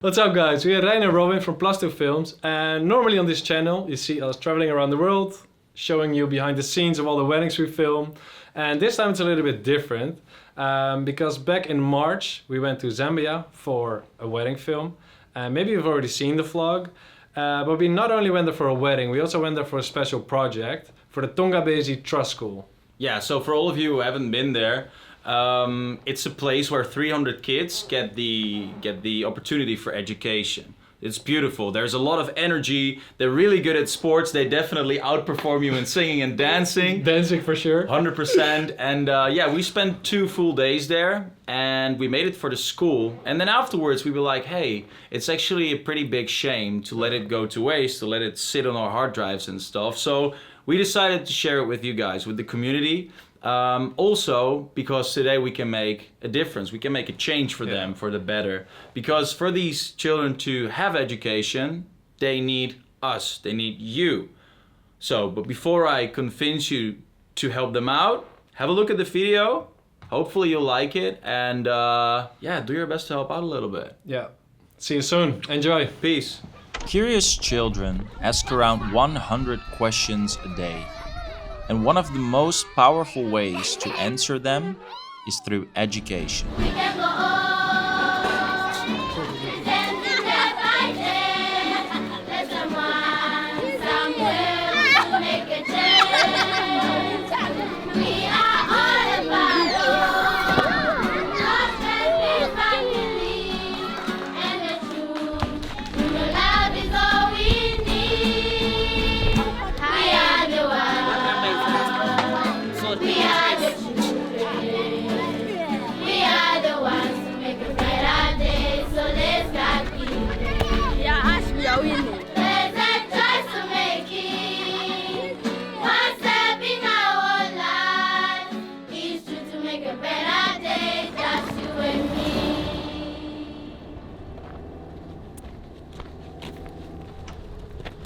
What's up guys, we are Rein and Robin from Plus 2 Films, and normally on this channel you see us traveling around the world, showing you behind the scenes of all the weddings we film. And this time it's a little bit different, because back in March we went to Zambia for a wedding film. And maybe you've already seen the vlog, but we not only went there for a wedding, we also went there for a special project for the Tongabezi Trust School. Yeah, so for all of you who haven't been there, it's a place where 300 kids get the opportunity for education. It's beautiful. There's a lot of energy. They're really good at sports. They definitely outperform you in singing and dancing. Dancing for sure. 100%. And yeah, we spent 2 full days there and we made it for the school. And then afterwards we were like, hey, it's actually a pretty big shame to let it go to waste, to let it sit on our hard drives and stuff. So we decided to share it with you guys, with the community. Also, because today we can make a difference, we can make a change for them for the better. Because for these children to have education, they need us, they need you. So, but before I convince you to help them out, have a look at the video. Hopefully you'll like it, and yeah, do your best to help out a little bit. Yeah. See you soon. Enjoy. Peace. Curious children ask around 100 questions a day. And one of the most powerful ways to answer them is through education.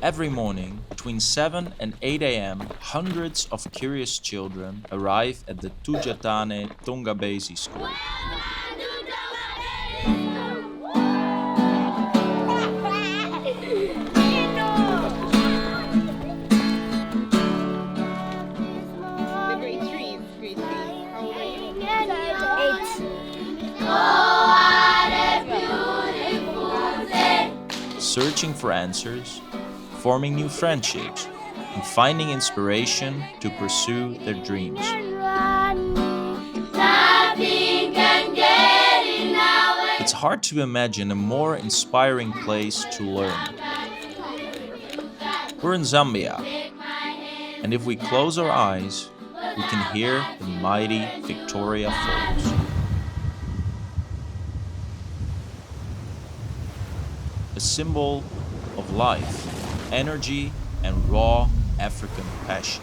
Every morning, between 7 and 8 a.m., hundreds of curious children arrive at the Tongabezi school. Searching for answers, forming new friendships, and finding inspiration to pursue their dreams. It's hard to imagine a more inspiring place to learn. We're in Zambia, and if we close our eyes, we can hear the mighty Victoria Falls. A symbol of life, energy, and raw African passion.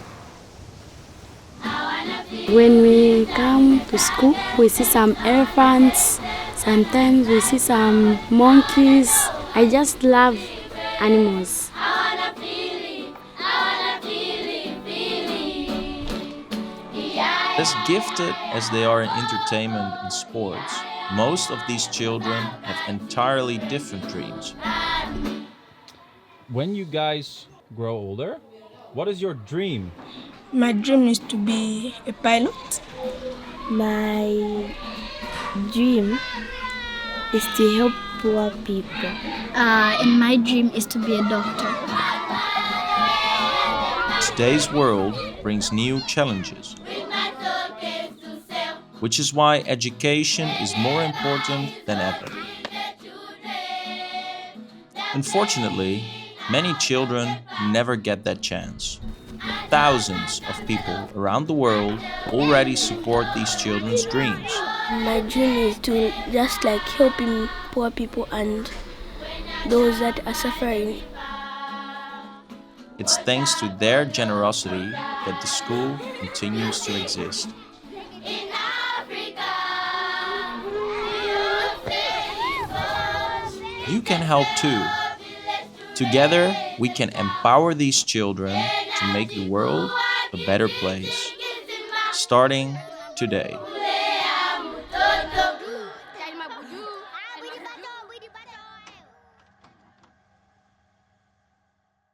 When we come to school, we see some elephants, sometimes we see some monkeys. I just love animals. As gifted as they are in entertainment and sports, most of these children have entirely different dreams. When you guys grow older, what is your dream? My dream is to be a pilot. My dream is to help poor people. And my dream is to be a doctor. Today's world brings new challenges, which is why education is more important than ever. Unfortunately, many children never get that chance. Thousands of people around the world already support these children's dreams. My dream is to just like helping poor people and those that are suffering. It's thanks to their generosity that the school continues to exist. You can help too. Together, we can empower these children to make the world a better place, starting today.